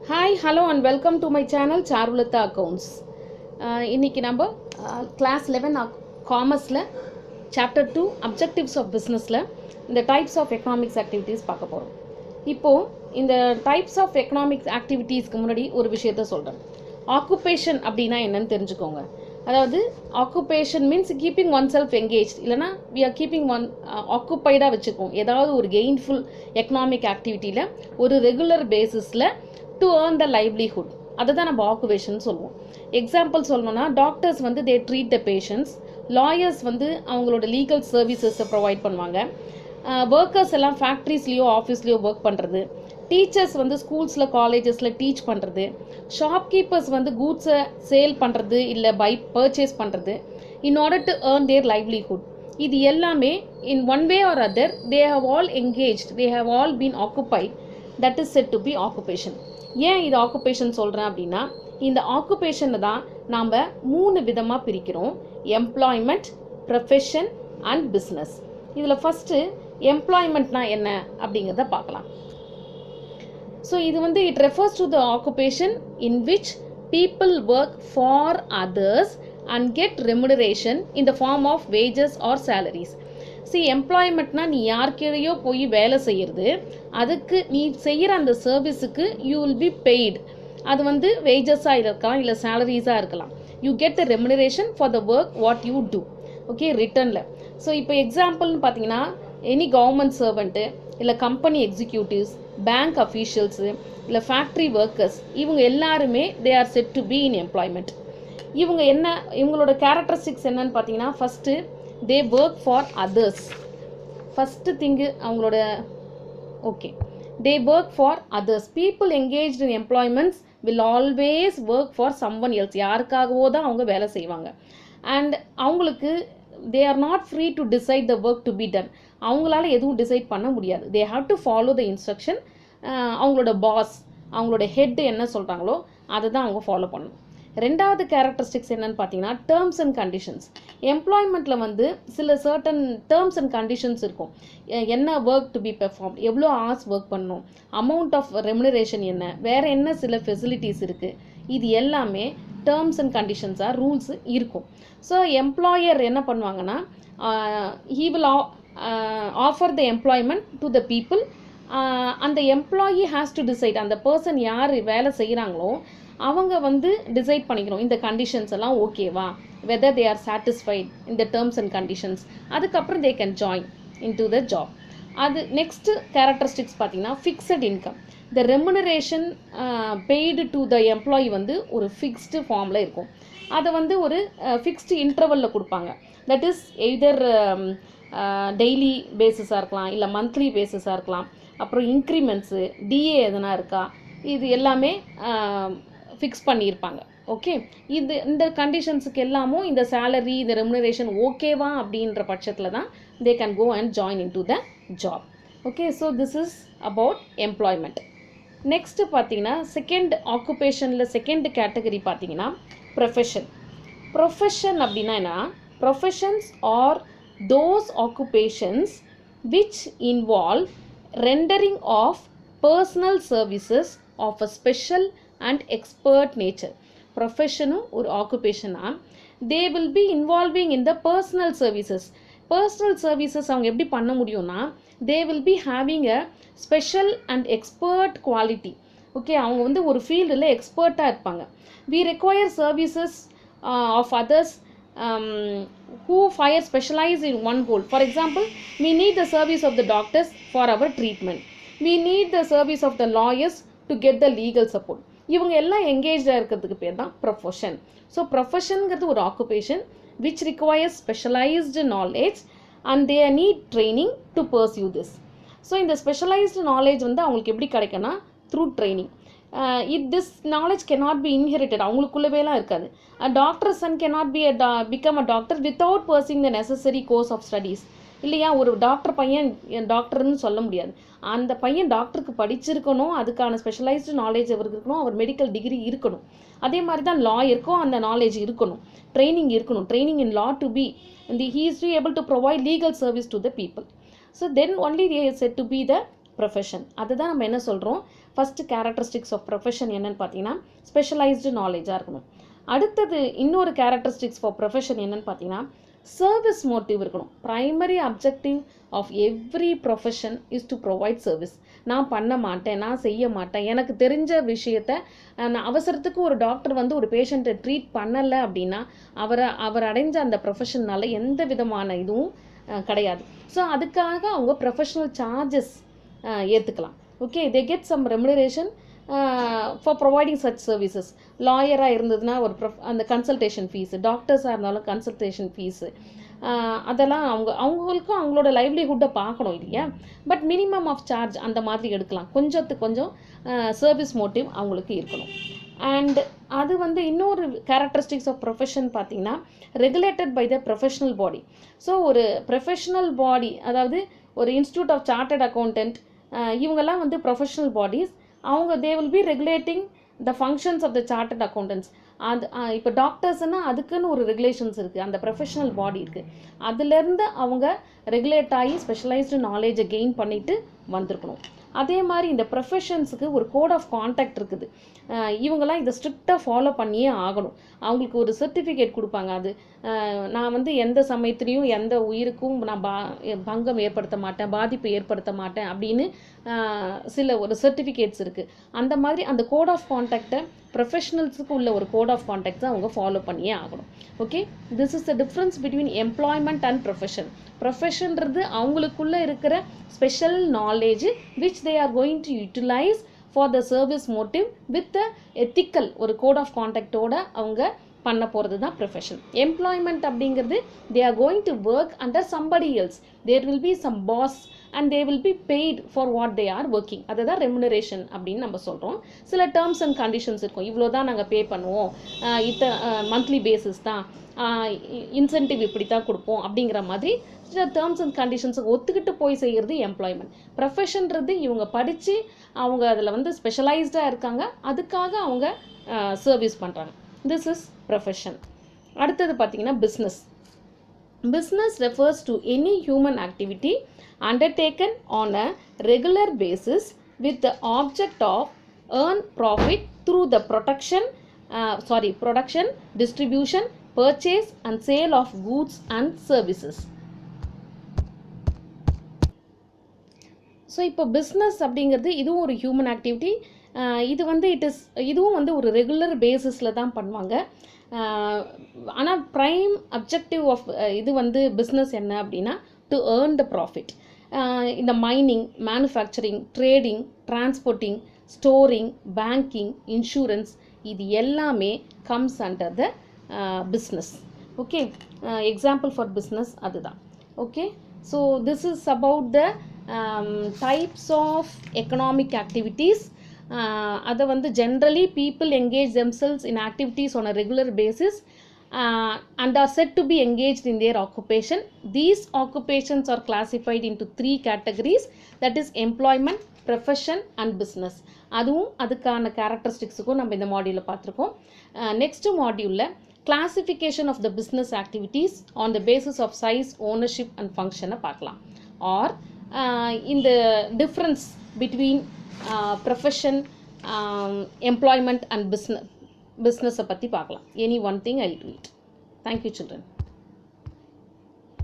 Hi, hello and welcome to my channel Charulata Accounts. இன்னைக்கு நம்ம class 11 commerceல chapter 2 objectives of businessல இந்த types of economics activities பார்க்க போறோம். இப்போ இந்த types of economics activitiesக்கு முன்னாடி ஒரு விஷயத்தை சொல்றேன். Occupation அப்படினா என்னன்னு தெரிஞ்சுக்கோங்க. அதாவது occupation means keeping oneself engaged இல்லனா we are keeping one occupied வச்சுக்கோம். ஏதாவது ஒரு gainful economic activityல ஒரு regular basisல to earn the livelihood. அதுதான் நம்ம ஆக்குபேஷன் சொல்லுவோம். எக்ஸாம்பிள் சொல்லணும்னா டாக்டர்ஸ் வந்து தே ட்ரீட் த பேஷண்ட்ஸ், லாயர்ஸ் வந்து அவங்களோட லீகல் சர்வீசஸை ப்ரொவைட் பண்ணுவாங்க, ஒர்க்கர்ஸ் எல்லாம் ஃபேக்ட்ரிஸ்லேயோ ஆஃபீஸ்லேயோ ஒர்க் பண்ணுறது, டீச்சர்ஸ் வந்து ஸ்கூல்ஸில் காலேஜஸில் டீச் பண்ணுறது, ஷாப்கீப்பர்ஸ் வந்து கூட்ஸை சேல் பண்ணுறது இல்லை பர்ச்சேஸ் பண்ணுறது in order to earn their livelihood. இது எல்லாமே in one way or other they have all engaged, they have all been occupied. That is said to be occupation. ஏன் இது ஆக்குபேஷன் சொல்கிறேன் அப்படின்னா, இந்த ஆக்குபேஷனை தான் நாம் 3 விதமாக பிரிக்கிறோம்: எம்ப்ளாய்மெண்ட், ப்ரொஃபஷன் அண்ட் பிஸ்னஸ். இதில் ஃபஸ்ட்டு எம்ப்ளாய்மெண்ட்னா என்ன அப்படிங்கிறத பார்க்கலாம். ஸோ இது வந்து it refers to the occupation in which people work for others and get remuneration in the form of wages or salaries. எம்ப்ளாய்மெண்ட்னா நீ யாருக்கையோ போய் வேலை செய்கிறது, அதுக்கு நீ செய்கிற அந்த சர்வீஸுக்கு யூ வில் பி பெய்டு. அது வந்து வேஜஸாக இருக்கலாம் இல்லை சேலரிஸாக இருக்கலாம். You get the remuneration for the work what you do. Okay, ரிட்டர்னில். ஸோ இப்போ எக்ஸாம்பிள்னு பார்த்தீங்கன்னா, எனி கவர்மெண்ட் சர்வெண்ட்டு இல்லை கம்பெனி எக்ஸிக்யூட்டிவ்ஸ், பேங்க் அஃபீஷியல்ஸு இல்லை ஃபேக்ட்ரி ஒர்க்கர்ஸ், இவங்க எல்லாருமே they are said to be in employment. இவங்களோட கேரக்டரிஸ்டிக்ஸ் என்னன்னு பார்த்தீங்கன்னா, first they work for others. first thing அவங்களோட they work for others. people engaged in employments will always work for someone else. யாருக்காகவோ தான் அவங்க வேலை செய்வாங்க. and அவங்களுக்கு they are not free to decide the work to be done. அவங்களால எதுவும் decide பண்ண முடியாது. they have to follow the instruction. அவங்களோட பாஸ், அவங்களோட ஹெட் என்ன சொல்கிறாங்களோ அதை தான் அவங்க ஃபாலோ பண்ணணும். ரெண்டாவது கேரக்டரிஸ்டிக்ஸ் என்னன்னு பார்த்தீங்கன்னா, டேர்ம்ஸ் அண்ட் கண்டிஷன்ஸ். எம்ப்ளாய்மெண்ட்டில் வந்து சில சர்டன் டேர்ம்ஸ் அண்ட் கண்டிஷன்ஸ் இருக்கும். என்ன ஒர்க் டு பி பெர்ஃபார்ம், எவ்வளோ ஹார்ஸ் ஒர்க் பண்ணணும், அமௌண்ட் ஆஃப் ரெமுனரேஷன் என்ன, வேறு என்ன சில ஃபெசிலிட்டிஸ் இருக்குது, இது எல்லாமே டேர்ம்ஸ் அண்ட் கண்டிஷன்ஸாக ரூல்ஸ் இருக்கும். ஸோ எம்ப்ளாயர் என்ன பண்ணுவாங்கன்னா, he will offer the employment to the people. அந்த எம்ப்ளாயி ஹேஸ் டு டிசைட், அந்த பர்சன் யார் வேலை செய்கிறாங்களோ அவங்க வந்து டிசைட் பண்ணிக்கணும் இந்த கண்டிஷன்ஸ் எல்லாம் ஓகேவா, வெதர் தே ஆர் சாட்டிஸ்ஃபைட் இந்த டேர்ம்ஸ் அண்ட் கண்டிஷன்ஸ். அதுக்கப்புறம் they can join in to the job. அது நெக்ஸ்ட்டு கேரக்டரிஸ்டிக்ஸ் பார்த்தீங்கன்னா, fixed income. The remuneration paid to the employee வந்து ஒரு ஃபிக்ஸ்டு ஃபார்மில் இருக்கும். அதை வந்து ஒரு ஃபிக்ஸ்டு இன்டர்வலில் கொடுப்பாங்க. தட் இஸ் எய்தர் டெய்லி பேசிஸாக இருக்கலாம் இல்லை மந்த்லி பேசிஸாக இருக்கலாம். அப்புறம் இன்க்ரிமெண்ட்ஸு, டிஏ எதுனா இருக்கா, இது எல்லாமே ஃபிக்ஸ் பண்ணியிருப்பாங்க. ஓகே, இந்த கண்டிஷன்ஸுக்கு எல்லாமும் இந்த சேலரி, இந்த ரெமுனரேஷன் ஓகேவா அப்படின்ற பட்சத்தில் தான் they can go and join in to the job. Okay, so this is about employment. Next பார்த்தீங்கன்னா, செகண்ட் ஆக்குபேஷனில் செகண்ட் கேட்டகரி பார்த்தீங்கன்னா ப்ரொஃபஷன். ப்ரொஃபஷன் அப்படின்னா என்ன, professions are those occupations which involve rendering of personal services of a special and expert nature. ப்ரொஃபஷனும் ஒரு ஆக்குபேஷனாக they will be involving in the personal services. Personal services அவங்க எப்படி பண்ண முடியும்னா, they will be having a special and expert quality. Okay, அவங்க வந்து ஒரு ஃபீல்டில் எக்ஸ்பர்ட்டாக இருப்பாங்க. we require services of others who fire specialize in one goal. For example, we need the service of the doctors for our treatment. We need the service of the lawyers to get the legal support. இவங்க எல்லாம் எங்கேஜாக இருக்கிறதுக்கு பேர் தான் profession. So ப்ரொஃபஷனுங்கிறது ஒரு occupation which requires specialized knowledge and they need training to pursue this. So இந்த specialised knowledge வந்து அவங்களுக்கு எப்படி கிடைக்குன்னா, through training. this knowledge cannot be inherited. அவங்களுக்குள்ளவேலாம் இருக்காது. a doctor's son cannot be become a doctor without pursuing the necessary course of studies. இல்லையா, ஒரு doctor பையன் டாக்டர்னு சொல்ல முடியாது. அந்த பையன் டாக்டருக்கு படிச்சிருக்கணும், அதுக்கான ஸ்பெஷலைஸ்டு நாலேஜ் அவருக்கு இருக்கணும், அவர் மெடிக்கல் டிகிரி இருக்கணும். அதே மாதிரி தான் லாயருக்கும் அந்த நாலேஜ் இருக்கணும், ட்ரைனிங் இருக்கணும். Training in law to be he is able to provide legal service to the people. So then only they are said to be the profession. அதுதான் நம்ம என்ன சொல்கிறோம், ஃபஸ்ட்டு கேரக்டரிஸ்டிக்ஸ் ஆஃப் ப்ரொஃபஷன் என்னென்னு பார்த்தீங்கன்னா specialised நாலேஜாக இருக்கணும். அடுத்தது இன்னொரு கேரக்டரிஸ்டிக்ஸ் ஃபார் ப்ரொஃபஷன் என்னென்னு பார்த்தீங்கன்னா சர்வீஸ் மோட்டிவ் இருக்கணும். Primary objective of every profession is to provide service. நான் பண்ண மாட்டேன், நான் செய்ய மாட்டேன், எனக்கு தெரிஞ்ச விஷயத்த நான் அவசரத்துக்கு ஒரு டாக்டர் வந்து ஒரு பேஷண்ட்டை ட்ரீட் பண்ணலை அப்படின்னா அவர் அடைஞ்ச அந்த ப்ரொஃபஷனால் எந்த விதமான இதுவும் கிடையாது. ஸோ அதுக்காக அவங்க ப்ரொஃபஷனல் சார்ஜஸ் ஏற்றுக்கலாம். Okay, they get some remuneration for providing such services. லாயராக இருந்ததுன்னா ஒரு அந்த கன்சல்டேஷன் ஃபீஸு, டாக்டர்ஸாக இருந்தாலும் கன்சல்டேஷன் ஃபீஸு, அதெல்லாம் அவங்களுக்கும் அவங்களோட லைவ்லிஹுட்டை பார்க்கணும் இல்லையா. பட் மினிமம் ஆஃப் சார்ஜ் அந்த மாதிரி எடுக்கலாம். கொஞ்சத்துக்கு கொஞ்சம் சர்வீஸ் மோட்டிவ் அவங்களுக்கு இருக்கணும். அண்ட் அது வந்து இன்னொரு கேரக்டரிஸ்டிக்ஸ் ஆஃப் ப்ரொஃபஷன் பார்த்திங்கன்னா regulated by the professional body. So ஒரு ப்ரொஃபஷனல் பாடி, அதாவது ஒரு இன்ஸ்டியூட் ஆஃப் சார்ட்டர்ட் அக்கௌண்டன்ட், இவங்கெல்லாம் வந்து ப்ரொஃபஷனல் பாடிஸ். அவங்க they will be regulating the functions of the chartered accountants. அது இப்போ டாக்டர்ஸ்னால் அதுக்குன்னு ஒரு ரெகுலேஷன்ஸ் இருக்குது, அந்த ப்ரொஃபஷனல் பாடி இருக்குது. அதுலேருந்து அவங்க ரெகுலேட் ஆகி ஸ்பெஷலைஸ்டு நாலேஜை கெயின் பண்ணிவிட்டு வந்திருக்கணும். அதே மாதிரி இந்த ப்ரொஃபஷன்ஸுக்கு ஒரு கோட் ஆஃப் கான்டாக்ட் இருக்குது. இவங்கெல்லாம் இதை ஸ்ட்ரிக்டாக ஃபாலோ பண்ணியே ஆகணும். அவங்களுக்கு ஒரு சர்டிஃபிகேட் கொடுப்பாங்க. அது நான் வந்து எந்த சமயத்துலேயும் எந்த உயிருக்கும் நான் பங்கம் ஏற்படுத்த மாட்டேன், பாதிப்பு ஏற்படுத்த மாட்டேன் அப்படின்னு சில ஒரு சர்டிஃபிகேட்ஸ் இருக்குது. அந்த மாதிரி அந்த கோட் ஆஃப் கான்டாக்டை ப்ரொஃபஷனல்ஸுக்கு உள்ள ஒரு கோட் ஆஃப் கான்டாக்ட்ஸை அவங்க ஃபாலோ பண்ணியே ஆகணும். Okay, this is the difference between employment and profession. ப்ரொஃபஷன்றது அவங்களுக்குள்ளே இருக்கிற special knowledge which they are going to utilise for the service motive with the ethical ஒரு கோட் ஆஃப் கான்டாக்டோட அவங்க பண்ண போகிறது தான் ப்ரொஃபஷன். எம்ப்ளாய்மெண்ட் அப்படிங்கிறது they are going to work under somebody else. There will be some boss and they will be paid for what they are working. அதை தான் ரெமுனரேஷன் அப்படின்னு நம்ம சொல்கிறோம். சில டேர்ம்ஸ் அண்ட் கண்டிஷன்ஸ் இருக்கும். இவ்வளோ தான் நாங்கள் பே பண்ணுவோம், மந்த்லி பேசிஸ் தான், இன்சென்டிவ் இப்படி தான் கொடுப்போம் அப்படிங்கிற மாதிரி சில டேர்ம்ஸ் அண்ட் கண்டிஷன்ஸுக்கு ஒத்துக்கிட்டு போய் செய்கிறது எம்ப்ளாய்மெண்ட். ப்ரொஃபஷன்றது இவங்க படித்து அவங்க அதில் வந்து ஸ்பெஷலைஸ்டாக இருக்காங்க, அதுக்காக அவங்க சர்வீஸ் பண்ணுறாங்க. This is profession. அடுத்தது பார்த்திங்கன்னா business. Business refers to any human activity undertaken on a regular basis with the object of earn profit through the production, distribution, purchase and sale of goods and services. So இப்போ business அப்படிங்கிறது இதுவும் ஒரு human activity. இது வந்து இதுவும் வந்து ஒரு regular பேசிஸில் தான் பண்ணுவாங்க. ஆனால் ப்ரைம் அப்ஜெக்டிவ் ஆஃப் இது வந்து பிஸ்னஸ் என்ன அப்படின்னா டு ஏர்ன் த ப்ராஃபிட். இந்த mining, manufacturing, trading, transporting, storing, banking, insurance, இது எல்லாமே comes under the business. Okay, example for business அதுதான். Okay, so this is about the types of economic activities. அதை வந்து generally people engage themselves in activities on a regular basis and are said to be engaged in their occupation. These occupations are classified into 3 categories, that is employment, profession and business. அதுவும் அதுக்கான கேரக்டரிஸ்டிக்ஸுக்கும் நம்ம இந்த மாடியூலில் பார்த்துருக்கோம். Next மாடியூலில் classification of the business activities on the basis of size, ownership and function பார்க்கலாம். Or in the difference between profession, employment and பிஸ்னஸை பற்றி பார்க்கலாம். Any one thing I will do it. Thank you children.